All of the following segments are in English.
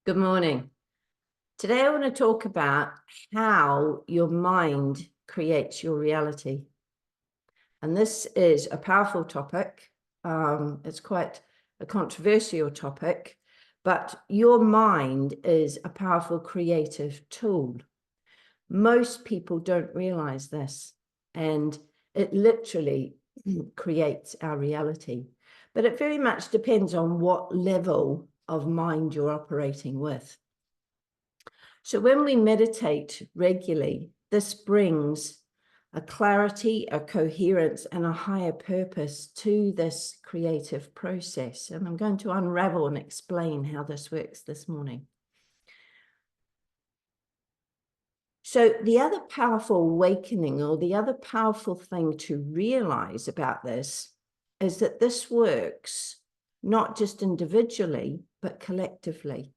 Good morning. Today I want to talk about how your mind creates your reality. And this is a powerful topic. It's quite a controversial topic, but your mind is a powerful creative tool. Most people don't realize this, and it literally creates our reality. But it very much depends on what level of mind you're operating with. So when we meditate regularly, this brings a clarity, a coherence, and a higher purpose to this creative process. And I'm going to unravel and explain how this works this morning. So the other powerful awakening, or the other powerful thing to realize about this, is that this works not just individually, but collectively.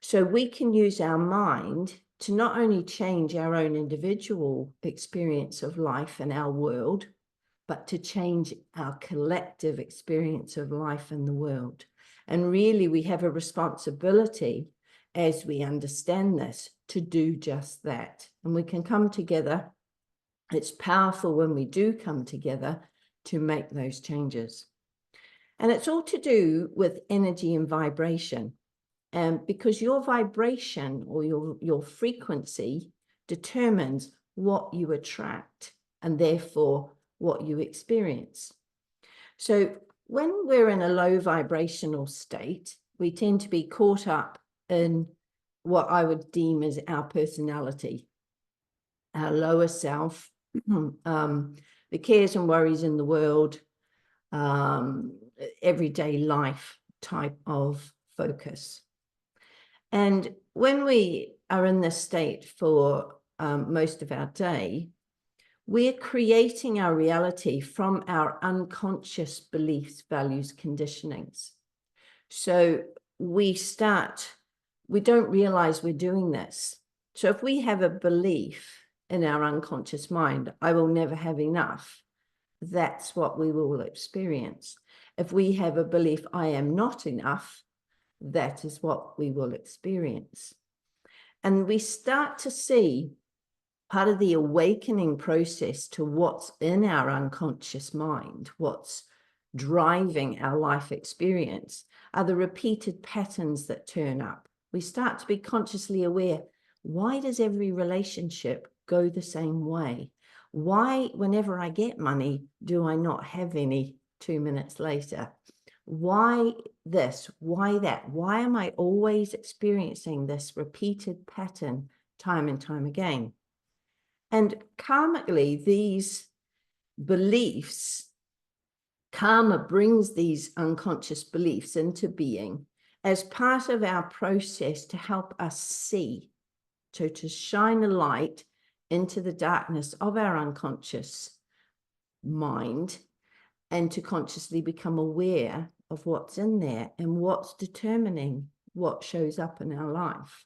So we can use our mind to not only change our own individual experience of life and our world, but to change our collective experience of life and the world. And really, we have a responsibility as we understand this to do just that. And we can come together. It's powerful when we do come together to make those changes. And it's all to do with energy and vibration. Because your vibration or your frequency determines what you attract and therefore what you experience. So when we're in a low vibrational state, we tend to be caught up in what I would deem as our personality, our lower self, the cares and worries in the world, everyday life type of focus. And when we are in this state for most of our day, we're creating our reality from our unconscious beliefs, values, conditionings. So we don't realize we're doing this. So if we have a belief in our unconscious mind, I will never have enough, that's what we will experience. If we have a belief, I am not enough, that is what we will experience. And we start to see part of the awakening process to what's in our unconscious mind, what's driving our life experience, are the repeated patterns that turn up. We start to be consciously aware, why does every relationship go the same way? Why, whenever I get money, do I not have any 2 minutes later? Why this? Why that? Why am I always experiencing this repeated pattern time and time again? And karmically, these beliefs, karma brings these unconscious beliefs into being as part of our process to help us see, to shine a light into the darkness of our unconscious mind and to consciously become aware of what's in there and what's determining what shows up in our life.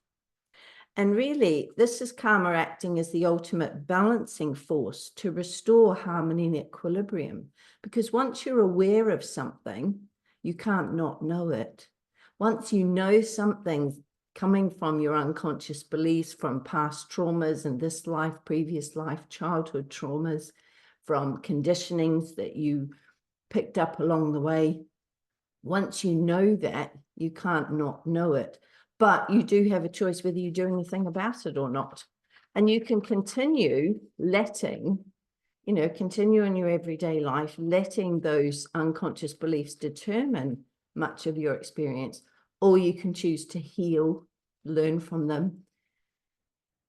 And really, this is karma acting as the ultimate balancing force to restore harmony and equilibrium. Because once you're aware of something, you can't not know it. Once you know something coming from your unconscious beliefs, from past traumas in this life, previous life, childhood traumas, from conditionings that you picked up along the way, once you know that, you can't not know it. But you do have a choice whether you do anything about it or not. And you can continue letting, continue in your everyday life, letting those unconscious beliefs determine much of your experience, or you can choose to heal, learn from them,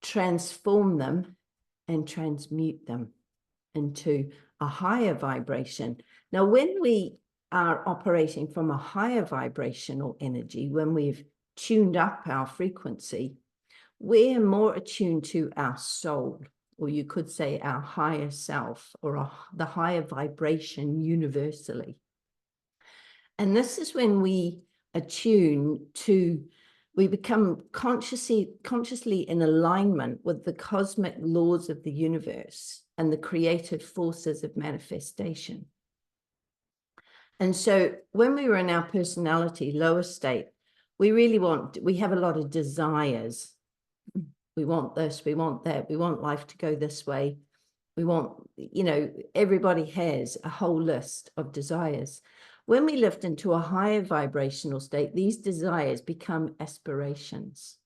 transform them, and transmute them into a higher vibration. Now, when we are operating from a higher vibrational energy, when we've tuned up our frequency, we're more attuned to our soul, or you could say our higher self, or the higher vibration universally. And this is when we attune to, we become consciously in alignment with the cosmic laws of the universe and the creative forces of manifestation. And so when we were in our personality lower state, we have a lot of desires. We want this, we want that, we want life to go this way. We want, everybody has a whole list of desires. When we lift into a higher vibrational state, these desires become aspirations.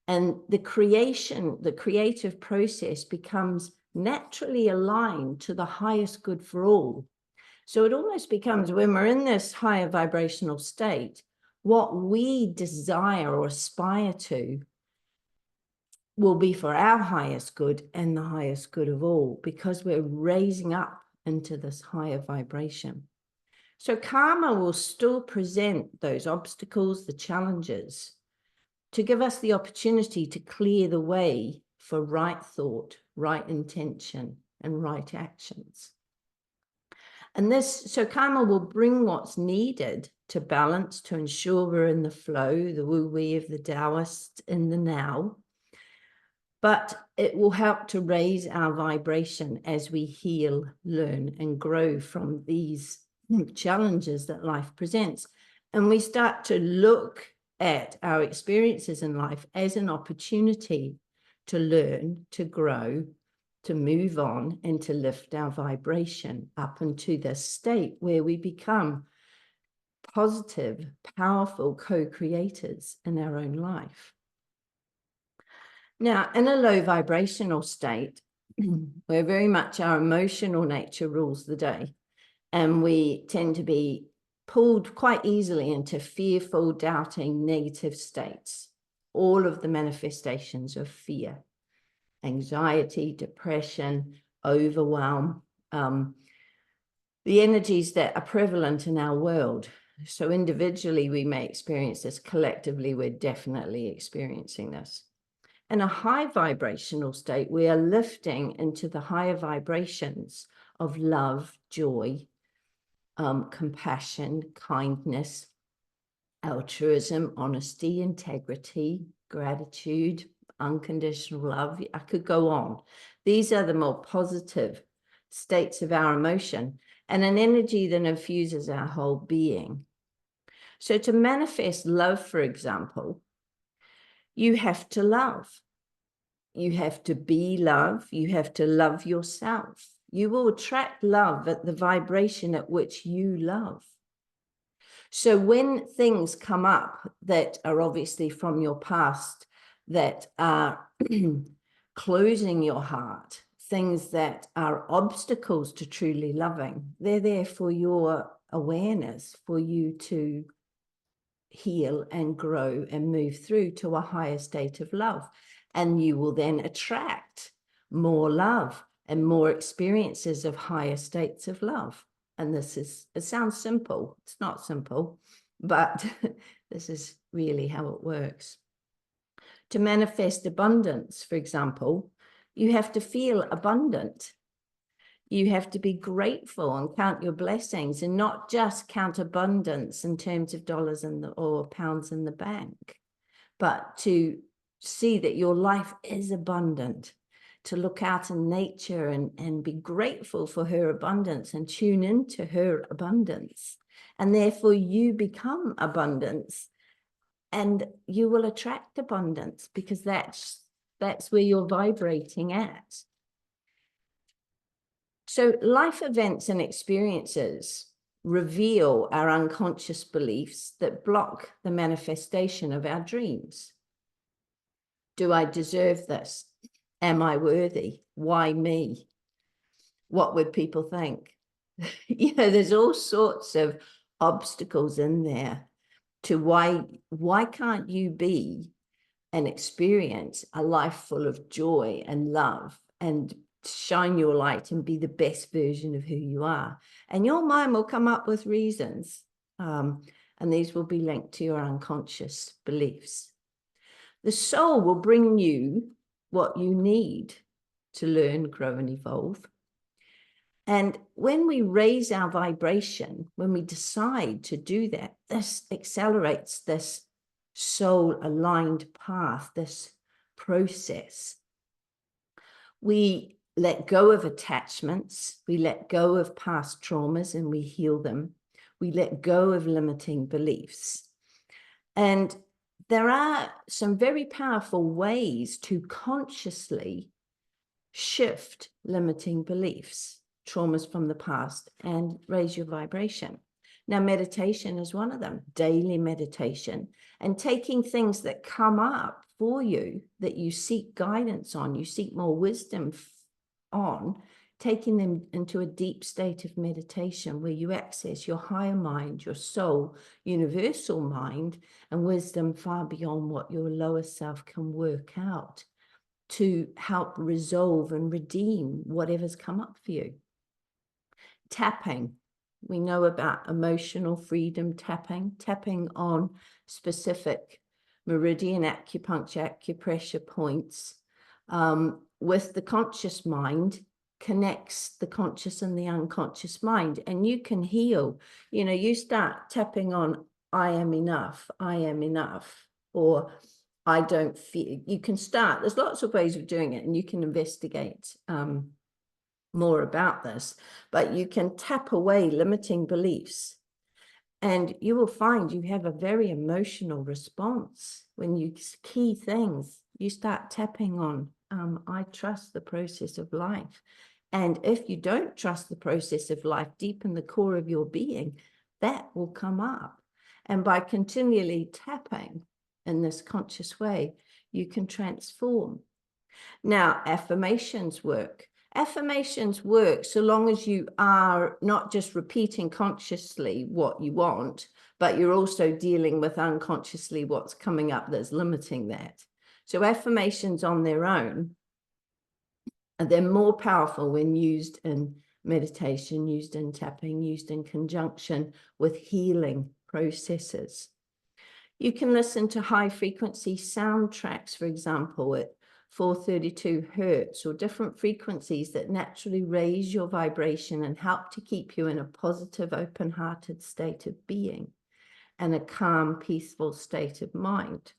And the creative process becomes naturally aligned to the highest good for all. So it almost becomes, when we're in this higher vibrational state, what we desire or aspire to will be for our highest good and the highest good of all, because we're raising up into this higher vibration. So karma will still present those obstacles, the challenges, to give us the opportunity to clear the way for right thought, right intention, and right actions. And so karma will bring what's needed to balance, to ensure we're in the flow, the wu-wei of the Taoist, in the now. But it will help to raise our vibration as we heal, learn, and grow from these challenges that life presents. And we start to look at our experiences in life as an opportunity to learn, to grow, to move on, and to lift our vibration up into this state where we become positive, powerful co-creators in our own life. Now, in a low vibrational state, where very much our emotional nature rules the day, and we tend to be pulled quite easily into fearful, doubting, negative states, all of the manifestations of fear, anxiety, depression, overwhelm, the energies that are prevalent in our world. So individually, we may experience this. Collectively, we're definitely experiencing this. In a high vibrational state, we are lifting into the higher vibrations of love, joy, compassion, kindness, altruism, honesty, integrity, gratitude, unconditional love. I could go on. These are the more positive states of our emotion, and an energy that infuses our whole being. So to manifest love, for example, you have to love. You have to be love. You have to love yourself. You will attract love at the vibration at which you love. So when things come up that are obviously from your past, that are closing your heart, things that are obstacles to truly loving, they're there for your awareness, for you to heal and grow and move through to a higher state of love. And you will then attract more love and more experiences of higher states of love. And it sounds simple. It's not simple, but this is really how it works. To manifest abundance, for example, you have to feel abundant. You have to be grateful and count your blessings, and not just count abundance in terms of dollars or pounds in the bank, but to see that your life is abundant, to look out in nature and be grateful for her abundance and tune into her abundance. And therefore you become abundance, and you will attract abundance, because that's where you're vibrating at. So life events and experiences reveal our unconscious beliefs that block the manifestation of our dreams. Do I deserve this? Am I worthy? Why me? What would people think? There's all sorts of obstacles in there to why can't you be and experience a life full of joy and love and shine your light and be the best version of who you are? And your mind will come up with reasons, and these will be linked to your unconscious beliefs. The soul will bring you what you need to learn, grow, and evolve. And when we raise our vibration, when we decide to do that, this accelerates this soul-aligned path, this process. We let go of attachments, we let go of past traumas and we heal them. We let go of limiting beliefs. And there are some very powerful ways to consciously shift limiting beliefs, traumas from the past, and raise your vibration. Now, meditation is one of them, daily meditation, and taking things that come up for you that you seek guidance on, you seek more wisdom on, taking them into a deep state of meditation where you access your higher mind, your soul, universal mind, and wisdom far beyond what your lower self can work out, to help resolve and redeem whatever's come up for you. Tapping. We know about emotional freedom tapping on specific meridian acupuncture, acupressure points with the conscious mind, connects the conscious and the unconscious mind, and you can heal. You know, you start tapping on, I am enough, or I don't feel. You can start, there's lots of ways of doing it, and you can investigate more about this, but you can tap away limiting beliefs, and you will find you have a very emotional response when you key things. You start tapping on, I trust the process of life. And if you don't trust the process of life deep in the core of your being, that will come up. And by continually tapping in this conscious way, you can transform. Now, affirmations work. Affirmations work so long as you are not just repeating consciously what you want, but you're also dealing with unconsciously what's coming up that's limiting that. So affirmations on their own, they're more powerful when used in meditation, used in tapping, used in conjunction with healing processes. You can listen to high frequency soundtracks, for example, at 432 hertz, or different frequencies that naturally raise your vibration and help to keep you in a positive, open-hearted state of being and a calm, peaceful state of mind.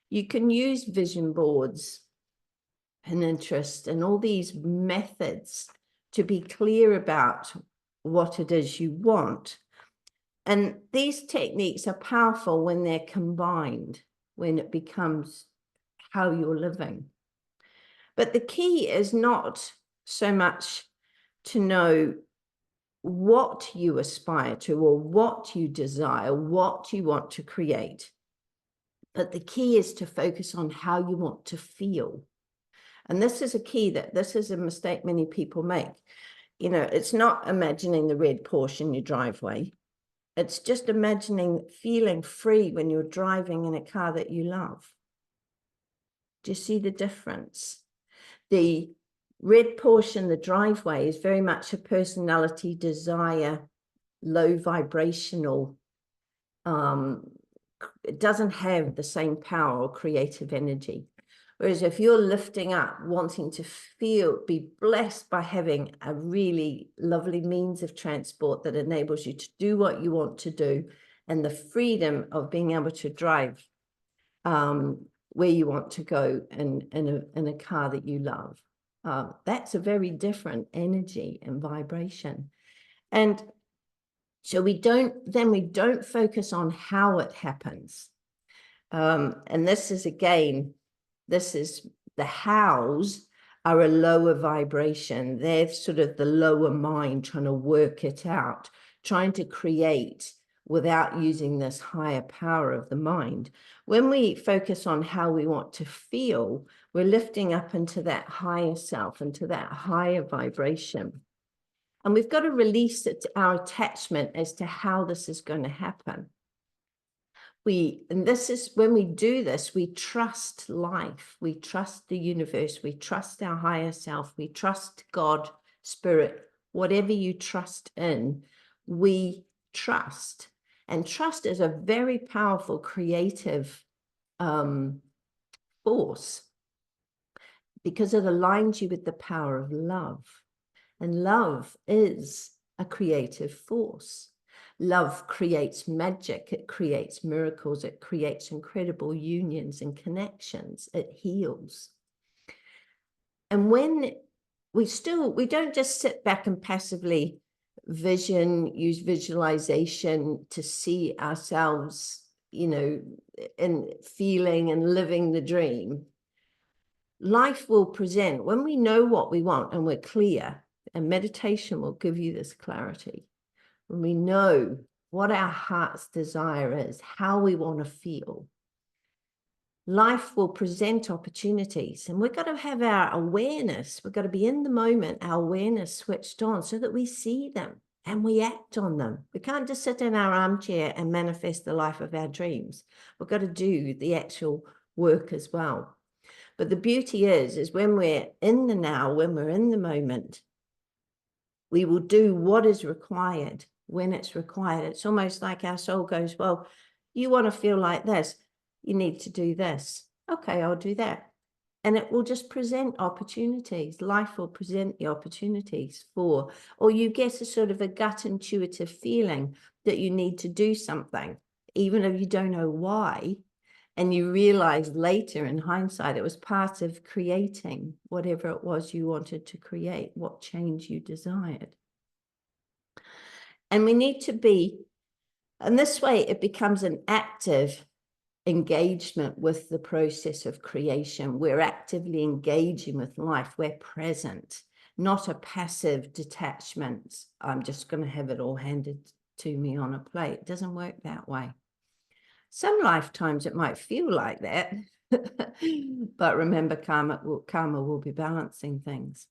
You can use vision boards, Pinterest, and all these methods to be clear about what it is you want. And these techniques are powerful when they're combined, when it becomes how you're living. But the key is not so much to know what you aspire to or what you desire, what you want to create. But the key is to focus on how you want to feel. And this is a key, that this is a mistake many people make. You know, it's not imagining the red Porsche in your driveway. It's just imagining feeling free when you're driving in a car that you love. Do you see the difference? The red Porsche in the driveway is very much a personality, desire, low vibrational. It doesn't have the same power or creative energy. Whereas if you're lifting up, wanting to feel, be blessed by having a really lovely means of transport that enables you to do what you want to do, and the freedom of being able to drive where you want to go in a car that you love, that's a very different energy and vibration. And so we don't focus on how it happens. And this is, again, this is the hows are a lower vibration. They're sort of the lower mind trying to work it out, trying to create without using this higher power of the mind. When we focus on how we want to feel, we're lifting up into that higher self, into that higher vibration. And we've got to release our attachment as to how this is going to happen. And this is when we do this, we trust life, we trust the universe, we trust our higher self, we trust God, spirit, whatever you trust in, we trust. And trust is a very powerful creative force, because it aligns you with the power of love. And love is a creative force. Love creates magic, it creates miracles, it creates incredible unions and connections, it heals. And when we don't just sit back and passively use visualization to see ourselves you know, and feeling and living the dream, life will present, when we know what we want and we're clear, and meditation will give you this clarity. When we know what our heart's desire is, how we want to feel, life will present opportunities. And we've got to have our awareness. We've got to be in the moment, our awareness switched on so that we see them and we act on them. We can't just sit in our armchair and manifest the life of our dreams. We've got to do the actual work as well. But the beauty is when we're in the now, when we're in the moment, we will do what is required when it's required. It's almost like our soul goes, well, you want to feel like this, you need to do this. Okay, I'll do that. And it will just present opportunities. Life will present the opportunities for, or you get a sort of a gut intuitive feeling that you need to do something, even if you don't know why. And you realize later in hindsight, it was part of creating whatever it was you wanted to create, what change you desired. And we need to be, and this way it becomes an active engagement with the process of creation. We're actively engaging with life. We're present, not a passive detachment. I'm just going to have it all handed to me on a plate. It doesn't work that way. Some lifetimes it might feel like that, but remember, karma will be balancing things.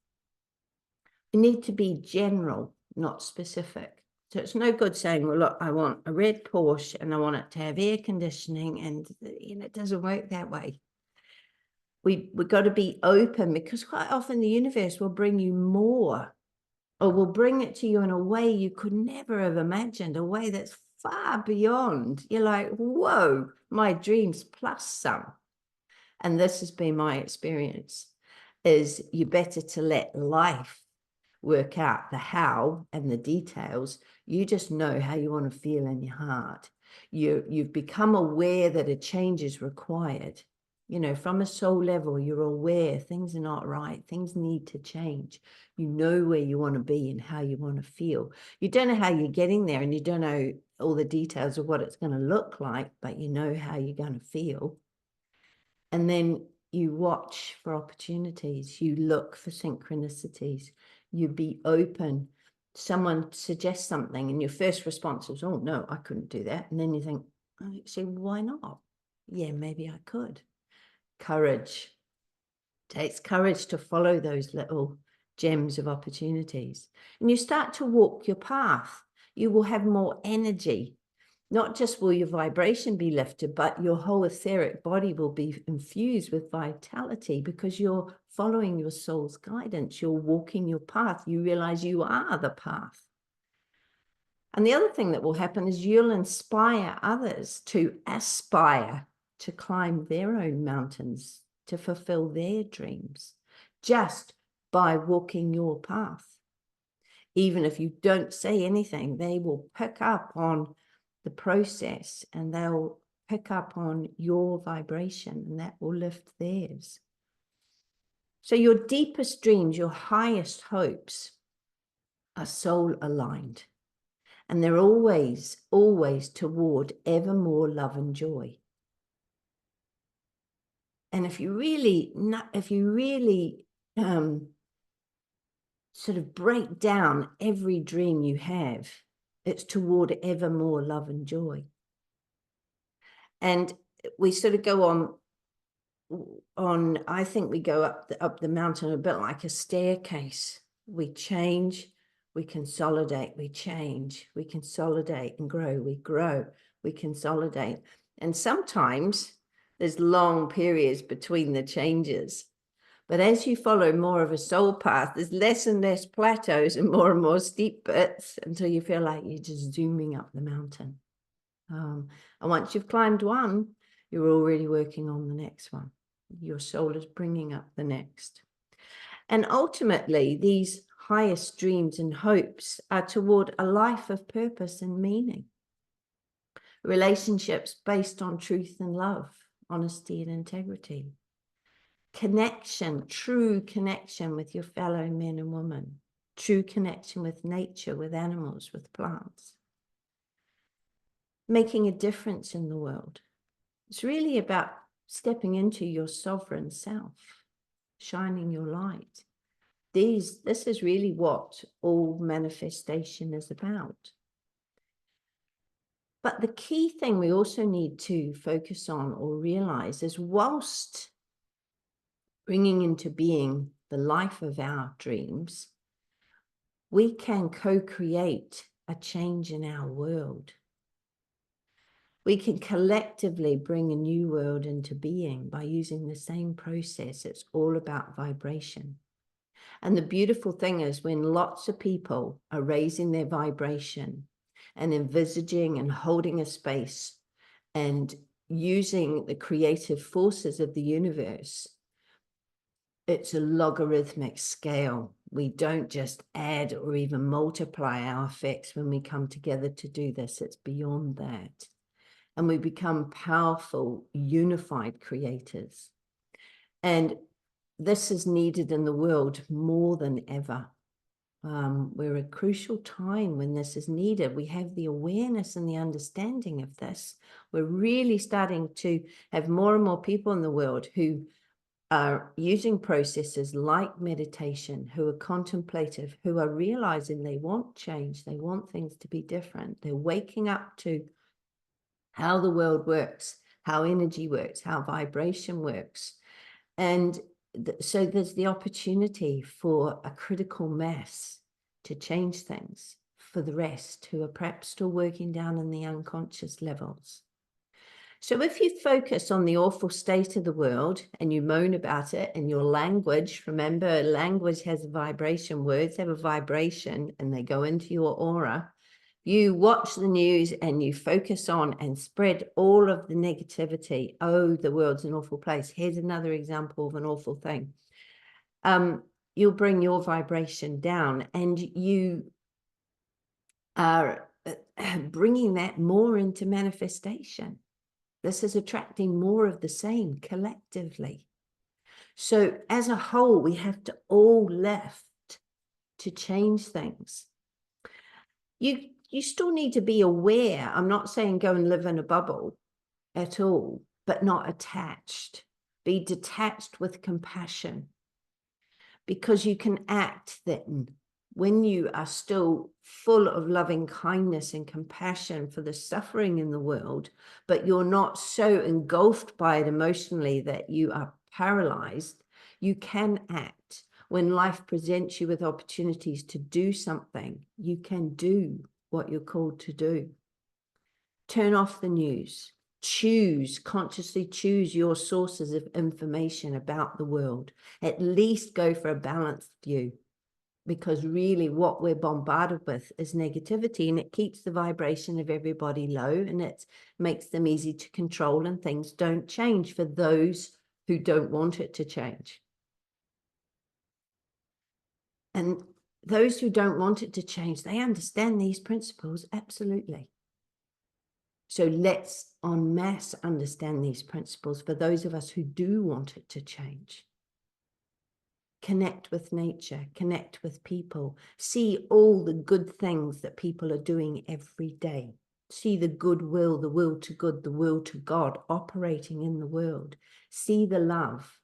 We need to be general, not specific. So it's no good saying, well, look, I want a red Porsche and I want it to have air conditioning, and it doesn't work that way. We've got to be open, because quite often the universe will bring you more, or will bring it to you in a way you could never have imagined, a way that's far beyond. You're like, whoa, my dreams plus some. And this has been my experience, is you better to let life work out the how and the details. You just know how you want to feel in your heart. You've become aware that a change is required. From a soul level, you're aware things are not right. Things need to change. You know where you want to be and how you want to feel. You don't know how you're getting there, and you don't know all the details of what it's going to look like, but you know how you're going to feel. And then you watch for opportunities. You look for synchronicities. You be open. Someone suggests something and your first response is, oh, no, I couldn't do that. And then you think, oh, actually, why not? Yeah, maybe I could. Courage. It takes courage to follow those little gems of opportunities. And you start to walk your path. You will have more energy. Not just will your vibration be lifted, but your whole etheric body will be infused with vitality, because you're following your soul's guidance. You're walking your path. You realize you are the path. And the other thing that will happen is you'll inspire others to aspire to climb their own mountains, to fulfill their dreams, just by walking your path. Even if you don't say anything, they will pick up on the process, and they'll pick up on your vibration, and that will lift theirs. So your deepest dreams, your highest hopes, are soul aligned, and they're always, always toward ever more love and joy. And if you really sort of break down every dream you have, it's toward ever more love and joy. And we sort of go on, I think we go up the mountain a bit like a staircase. We change, we consolidate, we change, we consolidate and grow, we consolidate. And sometimes there's long periods between the changes. But as you follow more of a soul path, there's less and less plateaus and more steep bits, until you feel like you're just zooming up the mountain. And once you've climbed one, you're already working on the next one. Your soul is bringing up the next. And ultimately, these highest dreams and hopes are toward a life of purpose and meaning. Relationships based on truth and love, honesty and integrity. Connection, true connection with your fellow men and women. True connection with nature, with animals, with plants. making a difference in the world. It's really about stepping into your sovereign self, shining your light. This is really what all manifestation is about. But the key thing we also need to focus on or realize is, whilst bringing into being the life of our dreams, we can co-create a change in our world. We can collectively bring a new world into being by using the same process. It's all about vibration. And the beautiful thing is, when lots of people are raising their vibration and envisaging and holding a space and using the creative forces of the universe, it's a logarithmic scale. We don't just add or even multiply our effects when we come together to do this. It's beyond that. And we become powerful, unified creators. And this is needed in the world more than ever. We're at a crucial time when this is needed. We have the awareness and the understanding of this. We're really starting to have more and more people in the world who are using processes like meditation, who are contemplative, who are realizing they want change, they want things to be different. They're waking up to how the world works, how energy works, how vibration works. And so there's the opportunity for a critical mass to change things for the rest, who are perhaps still working down in the unconscious levels. So if you focus on the awful state of the world and you moan about it in your language, remember, language has a vibration, words have a vibration, and they go into your aura. You watch the news and you focus on and spread all of the negativity. Oh, the world's an awful place. Here's another example of an awful thing. You'll bring your vibration down, and you are bringing that more into manifestation. This is attracting more of the same collectively. So as a whole, we have to all lift to change things. You still need to be aware. I'm not saying go and live in a bubble at all, but not attached. Be detached with compassion, because you can act then when you are still full of loving kindness and compassion for the suffering in the world, but you're not so engulfed by it emotionally that you are paralyzed. You can act. When life presents you with opportunities to do something, you can do what you're called to do. Turn off the news. Consciously choose your sources of information about the world. At least go for a balanced view, because really what we're bombarded with is negativity, and it keeps the vibration of everybody low, and it makes them easy to control, and things don't change for those who don't want it to change. And those who don't want it to change, they understand these principles, absolutely. So let's en masse understand these principles for those of us who do want it to change. Connect with nature, connect with people, see all the good things that people are doing every day. See the goodwill, the will to good, the will to God operating in the world. See the love.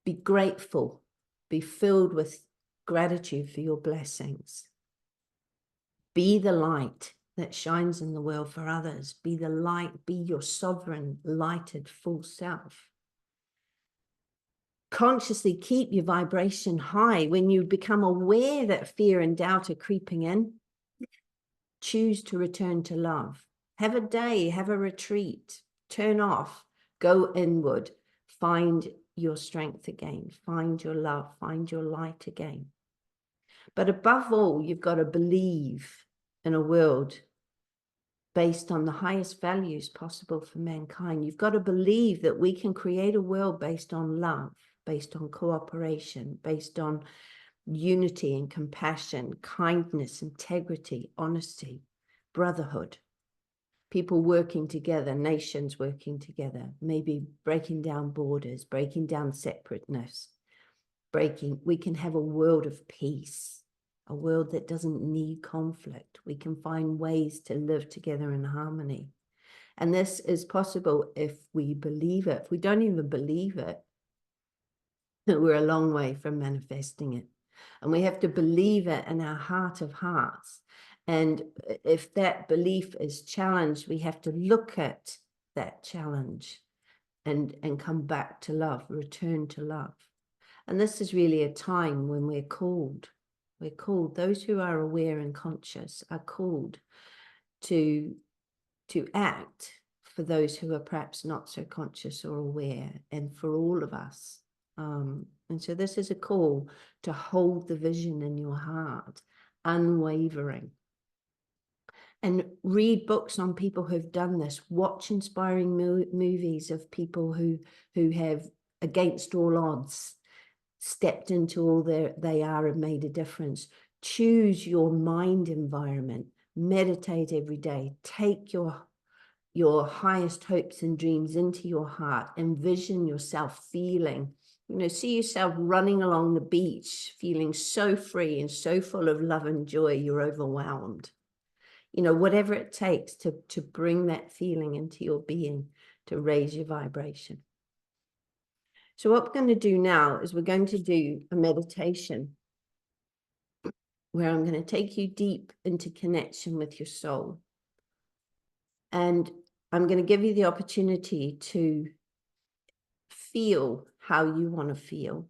Be grateful. Be filled with gratitude for your blessings. Be the light that shines in the world for others. Be the light, be your sovereign, lighted, full self. Consciously keep your vibration high. When you become aware that fear and doubt are creeping in, choose to return to love. Have a day, have a retreat, turn off, go inward, find your strength again, find your love, find your light again. But above all, you've got to believe in a world based on the highest values possible for mankind. You've got to believe that we can create a world based on love, based on cooperation, based on unity and compassion, kindness, integrity, honesty, brotherhood, people working together, nations working together, maybe breaking down borders, breaking down separateness, we can have a world of peace, a world that doesn't need conflict. We can find ways to live together in harmony. And this is possible if we believe it. If we don't even believe it, we're a long way from manifesting it. And we have to believe it in our heart of hearts. And if that belief is challenged, we have to look at that challenge and come back to love, return to love. And this is really a time when we're called. We're called, those who are aware and conscious are called to act for those who are perhaps not so conscious or aware, and for all of us. And so this is a call to hold the vision in your heart, unwavering. And read books on people who've done this. Watch inspiring movies of people who have, against all odds, stepped into all they are and made a difference. Choose your mind environment. Meditate every day. Take your highest hopes and dreams into your heart. Envision yourself feeling, see yourself running along the beach, feeling so free and so full of love and joy, you're overwhelmed. Whatever it takes to bring that feeling into your being, to raise your vibration. So what we're going to do now is we're going to do a meditation where I'm going to take you deep into connection with your soul. And I'm going to give you the opportunity to feel how you want to feel.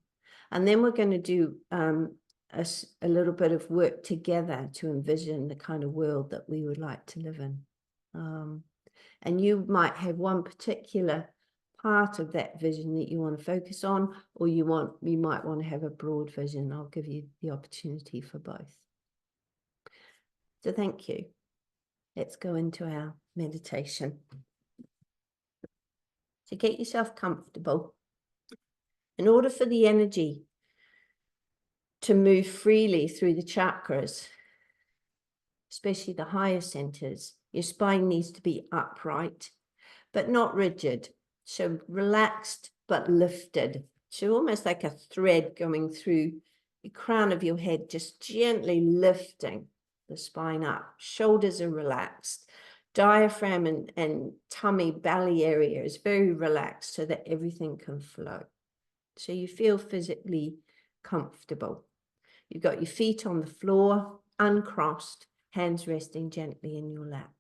And then we're going to do a little bit of work together to envision the kind of world that we would like to live in. And you might have one particular part of that vision that you want to focus on, or you might want to have a broad vision. I'll give you the opportunity for both. So thank you. Let's go into our meditation. So get yourself comfortable. In order for the energy to move freely through the chakras, especially the higher centers, your spine needs to be upright, but not rigid. So relaxed, but lifted. So almost like a thread going through the crown of your head, just gently lifting the spine up. Shoulders are relaxed. Diaphragm and tummy, belly area is very relaxed so that everything can flow. So you feel physically comfortable. You've got your feet on the floor, uncrossed, hands resting gently in your lap.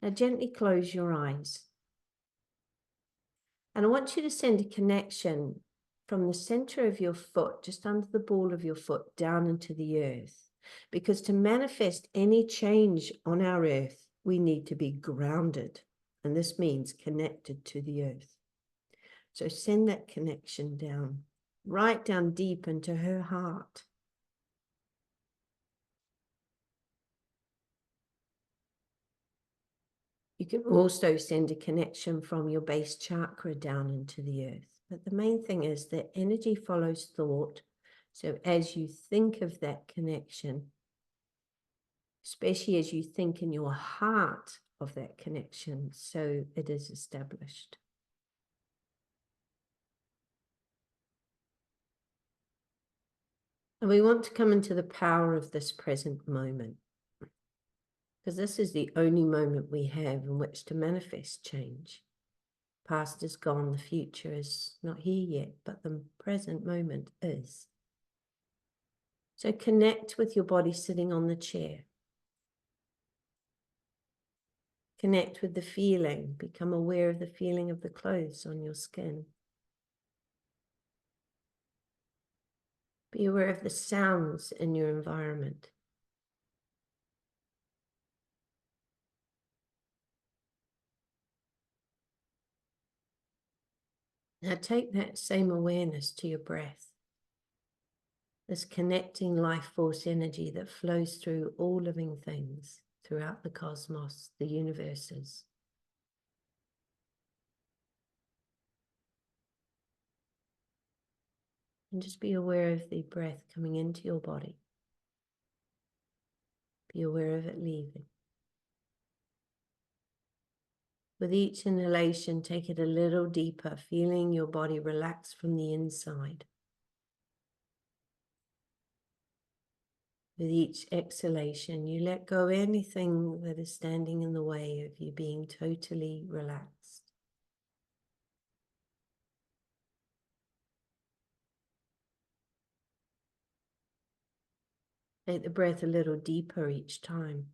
Now gently close your eyes. And I want you to send a connection from the center of your foot, just under the ball of your foot, down into the earth. Because to manifest any change on our earth, we need to be grounded. And this means connected to the earth. So send that connection down, right down deep into her heart. You can also send a connection from your base chakra down into the earth. But the main thing is that energy follows thought. So as you think of that connection, especially as you think in your heart of that connection, so it is established. And we want to come into the power of this present moment, because this is the only moment we have in which to manifest change. Past is gone, the future is not here yet, but the present moment is. So connect with your body sitting on the chair. Connect with the feeling. Become aware of the feeling of the clothes on your skin. Be aware of the sounds in your environment. Now take that same awareness to your breath. This connecting life force energy that flows through all living things, throughout the cosmos, the universes. And just be aware of the breath coming into your body. Be aware of it leaving. With each inhalation, take it a little deeper, feeling your body relax from the inside. With each exhalation, you let go anything that is standing in the way of you being totally relaxed. Take the breath a little deeper each time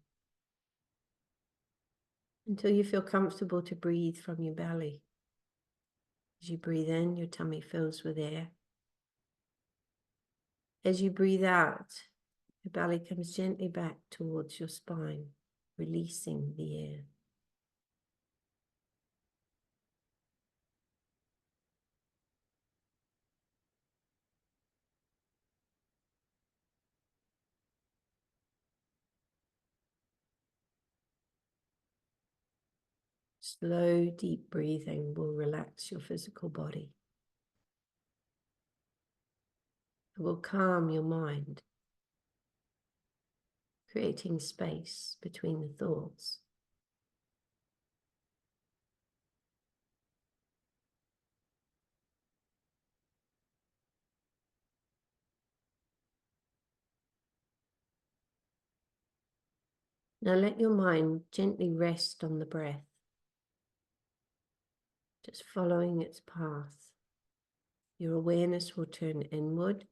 until you feel comfortable to breathe from your belly. As you breathe in, your tummy fills with air. As you breathe out, your belly comes gently back towards your spine, releasing the air. Slow, deep breathing will relax your physical body. It will calm your mind, creating space between the thoughts. Now let your mind gently rest on the breath, just following its path. Your awareness will turn inward.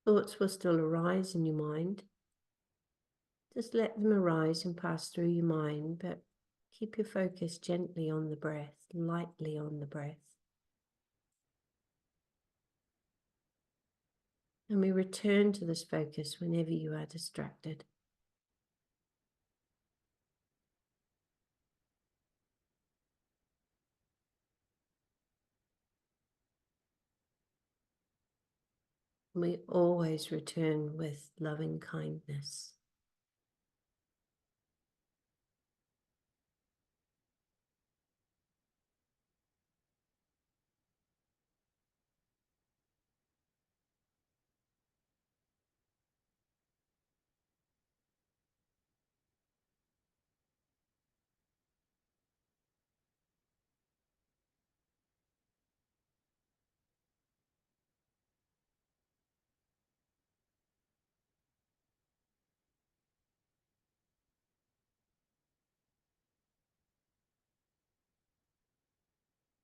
Thoughts will still arise in your mind. Just let them arise and pass through your mind, but keep your focus gently on the breath, lightly on the breath. And we return to this focus whenever you are distracted. We always return with loving kindness.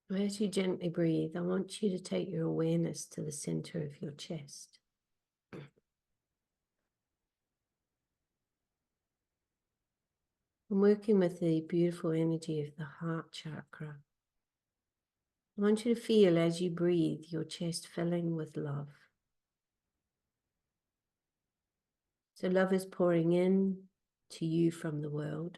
As you gently breathe, I want you to take your awareness to the center of your chest. I'm working with the beautiful energy of the heart chakra. I want you to feel as you breathe your chest filling with love. So love is pouring in to you from the world,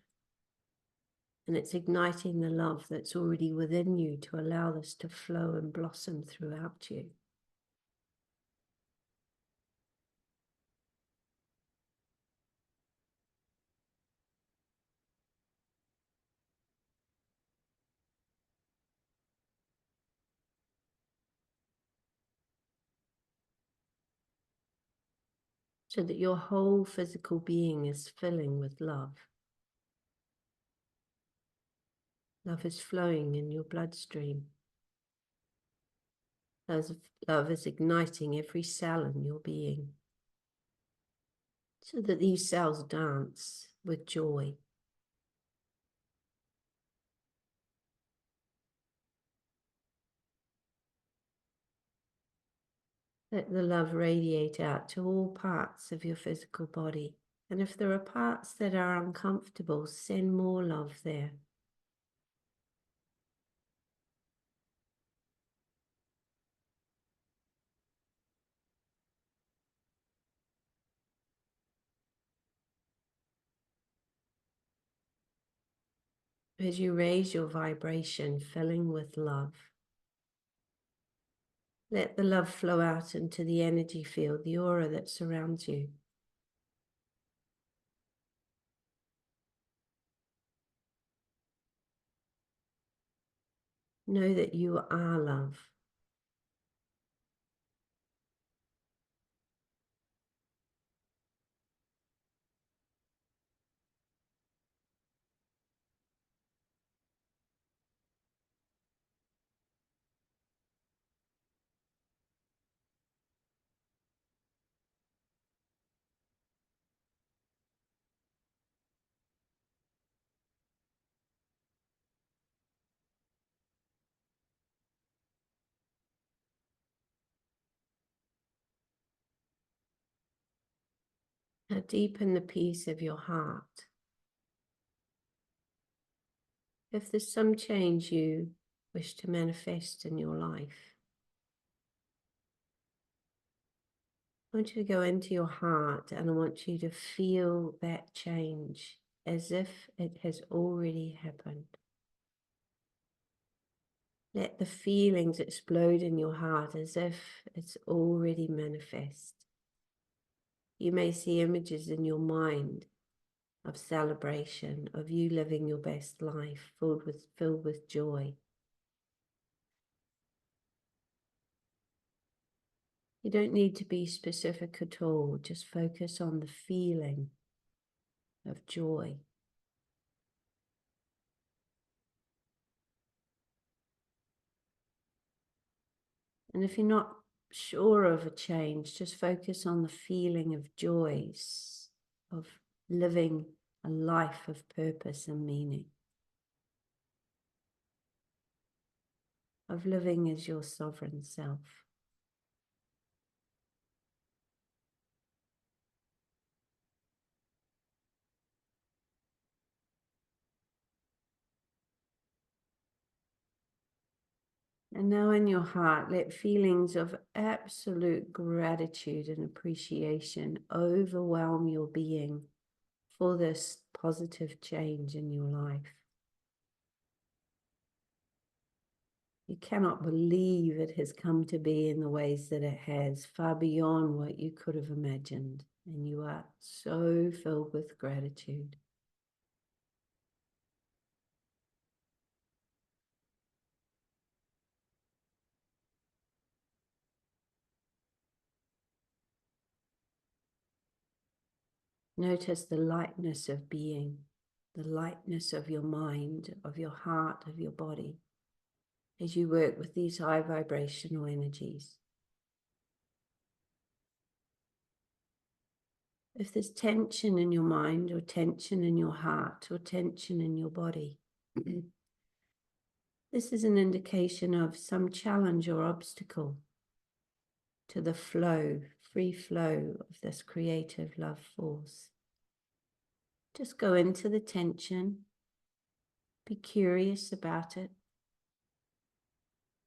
and it's igniting the love that's already within you to allow this to flow and blossom throughout you. So that your whole physical being is filling with love. Love is flowing in your bloodstream. Love is igniting every cell in your being, so that these cells dance with joy. Let the love radiate out to all parts of your physical body. And if there are parts that are uncomfortable, send more love there. As you raise your vibration, filling with love, let the love flow out into the energy field, the aura that surrounds you. Know that you are love. Now deepen the peace of your heart. If there's some change you wish to manifest in your life, I want you to go into your heart and I want you to feel that change as if it has already happened. Let the feelings explode in your heart as if it's already manifest. You may see images in your mind of celebration, of you living your best life, filled with joy. You don't need to be specific at all. Just focus on the feeling of joy. And if you're not sure of a change, just focus on the feeling of joys, of living a life of purpose and meaning, of living as your sovereign self. And now in your heart, let feelings of absolute gratitude and appreciation overwhelm your being for this positive change in your life. You cannot believe it has come to be in the ways that it has, far beyond what you could have imagined. And you are so filled with gratitude. Notice the lightness of being, the lightness of your mind, of your heart, of your body, as you work with these high vibrational energies. If there's tension in your mind or tension in your heart or tension in your body, this is an indication of some challenge or obstacle to the flow, free flow of this creative love force. Just go into the tension, be curious about it,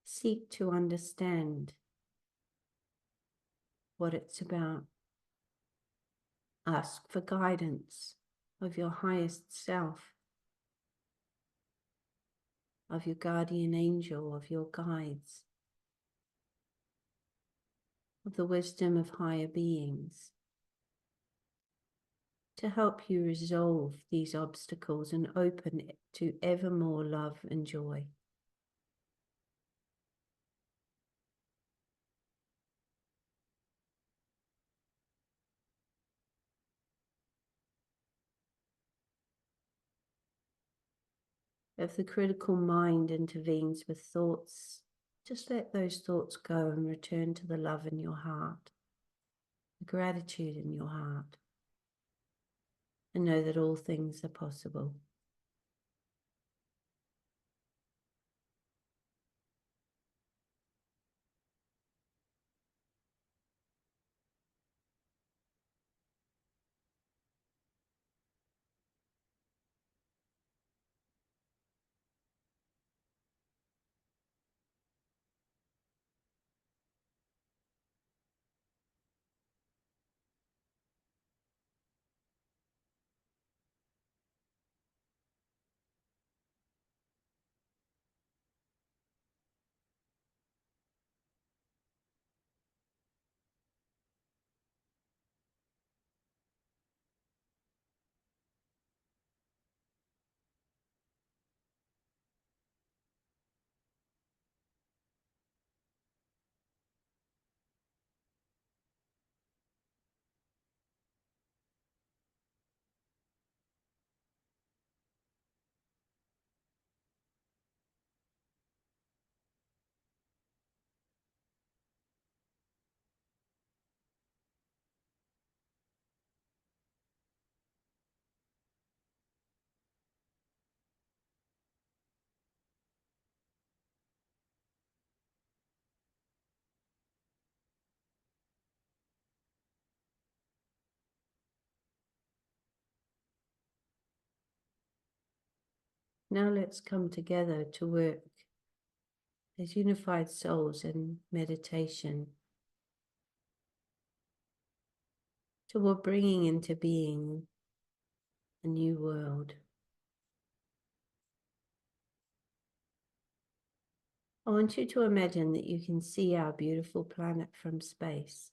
seek to understand what it's about. Ask for guidance of your highest self, of your guardian angel, of your guides, of the wisdom of higher beings, to help you resolve these obstacles and open to ever more love and joy. If the critical mind intervenes with thoughts, just let those thoughts go and return to the love in your heart, the gratitude in your heart, and know that all things are possible. Now let's come together to work as unified souls in meditation toward bringing into being a new world. I want you to imagine that you can see our beautiful planet from space.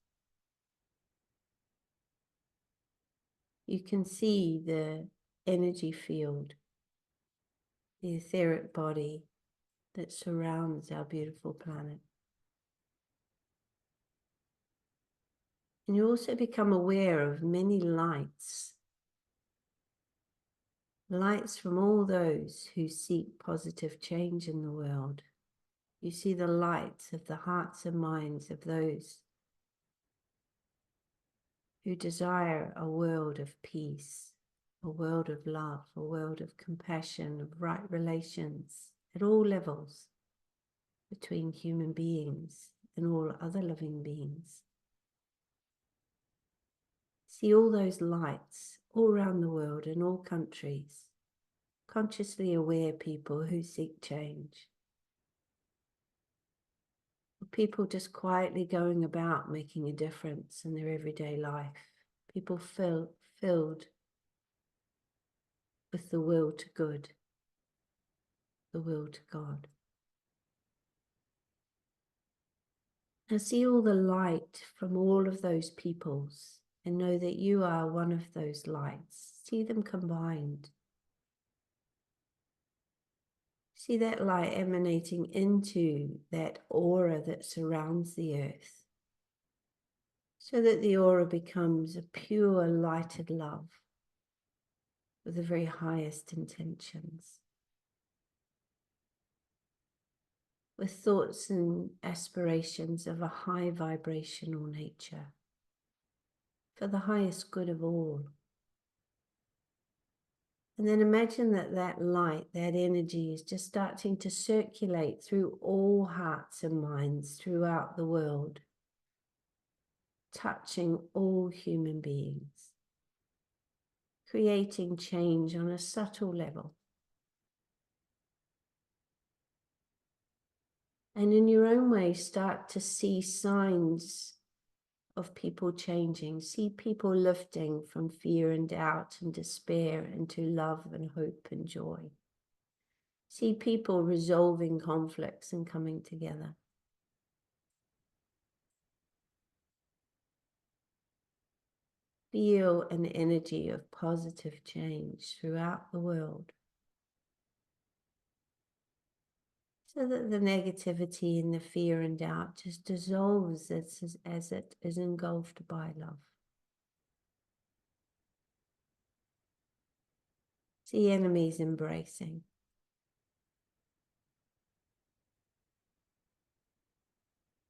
You can see the energy field, the etheric body that surrounds our beautiful planet. And you also become aware of many lights from all those who seek positive change in the world. You see the lights of the hearts and minds of those who desire a world of peace, a world of love, a world of compassion, of right relations at all levels between human beings and all other living beings. See all those lights all around the world in all countries, consciously aware people who seek change. People just quietly going about making a difference in their everyday life. People filled with the will to good, the will to God. Now see all the light from all of those peoples and know that you are one of those lights. See them combined. See that light emanating into that aura that surrounds the earth, so that the aura becomes a pure lighted love with the very highest intentions, with thoughts and aspirations of a high vibrational nature, for the highest good of all. And then imagine that that light, that energy is just starting to circulate through all hearts and minds throughout the world, touching all human beings, creating change on a subtle level. And in your own way, start to see signs of people changing. See people lifting from fear and doubt and despair into love and hope and joy. See people resolving conflicts and coming together. Feel an energy of positive change throughout the world, so that the negativity and the fear and doubt just dissolves as it is engulfed by love. See enemies embracing.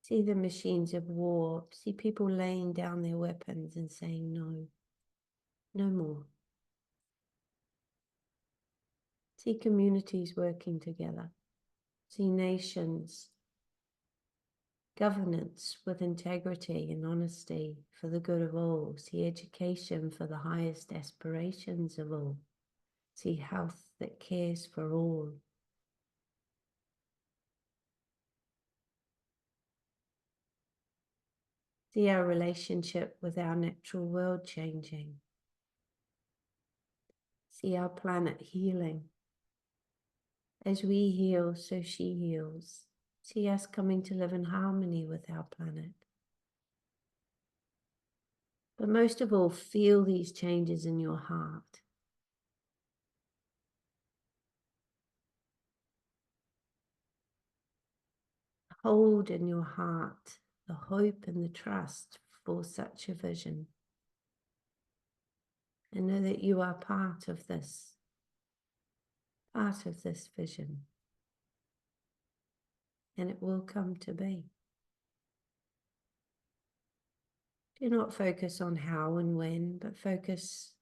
See the machines of war. See people laying down their weapons and saying no, no more. See communities working together. See nations, governance with integrity and honesty for the good of all. See education for the highest aspirations of all. See health that cares for all. See our relationship with our natural world changing. See our planet healing. As we heal, so she heals. See us coming to live in harmony with our planet. But most of all, feel these changes in your heart. Hold in your heart the hope and the trust for such a vision. And know that you are part of this vision. And it will come to be. Do not focus on how and when, but focus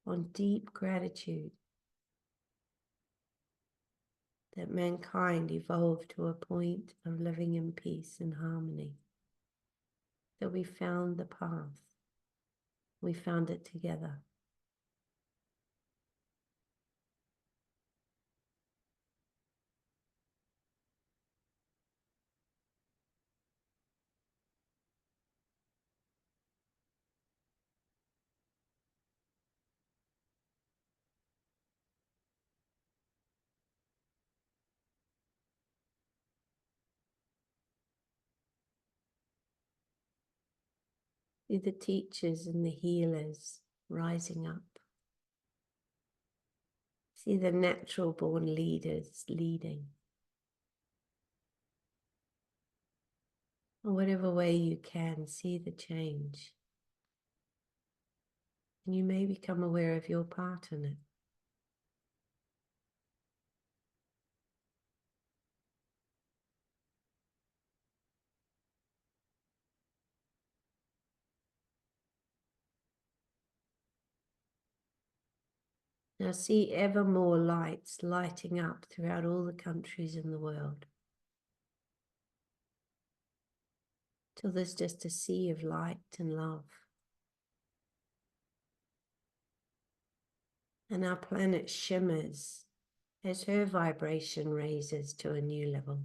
on deep gratitude that mankind evolved to a point of living in peace and harmony, that we found the path, we found it together. See the teachers and the healers rising up. See the natural born leaders leading. In whatever way you can, see the change. And you may become aware of your part in it. Now see ever more lights lighting up throughout all the countries in the world. Till there's just a sea of light and love. And our planet shimmers as her vibration raises to a new level.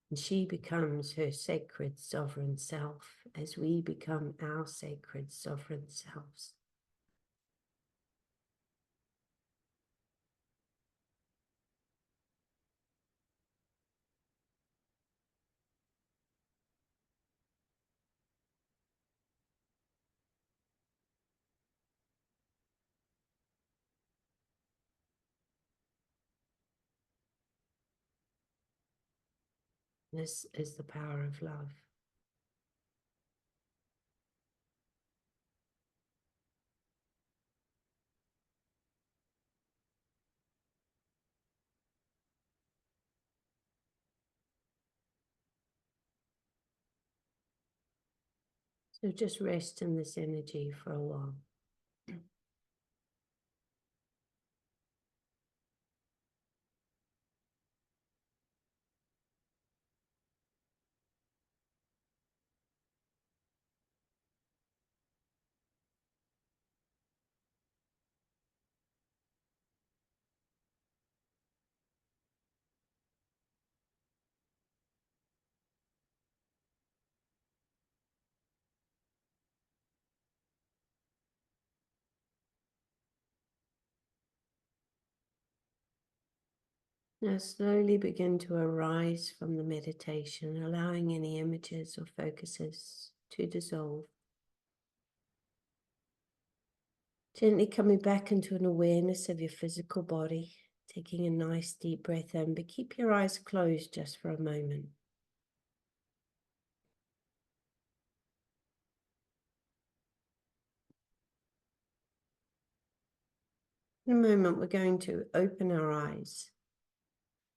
And she becomes her sacred sovereign self as we become our sacred sovereign selves. This is the power of love. So just rest in this energy for a while. Now slowly begin to arise from the meditation, allowing any images or focuses to dissolve. Gently coming back into an awareness of your physical body, taking a nice deep breath in, but keep your eyes closed just for a moment. In a moment, we're going to open our eyes,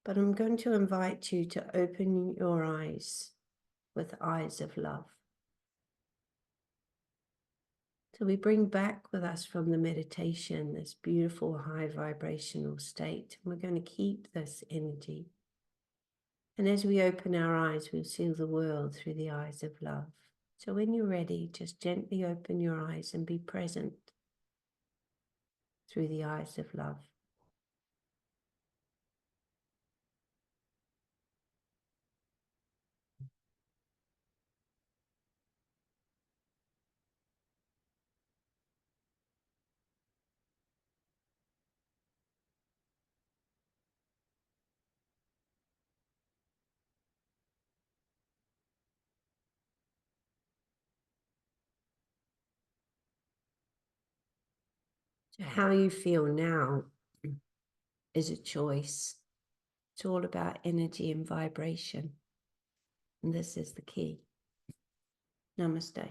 but I'm going to invite you to open your eyes with eyes of love. So we bring back with us from the meditation this beautiful high vibrational state, and we're going to keep this energy. And as we open our eyes, we'll see the world through the eyes of love. So when you're ready, just gently open your eyes and be present through the eyes of love. So how you feel now is a choice. It's all about energy and vibration. And this is the key. Namaste.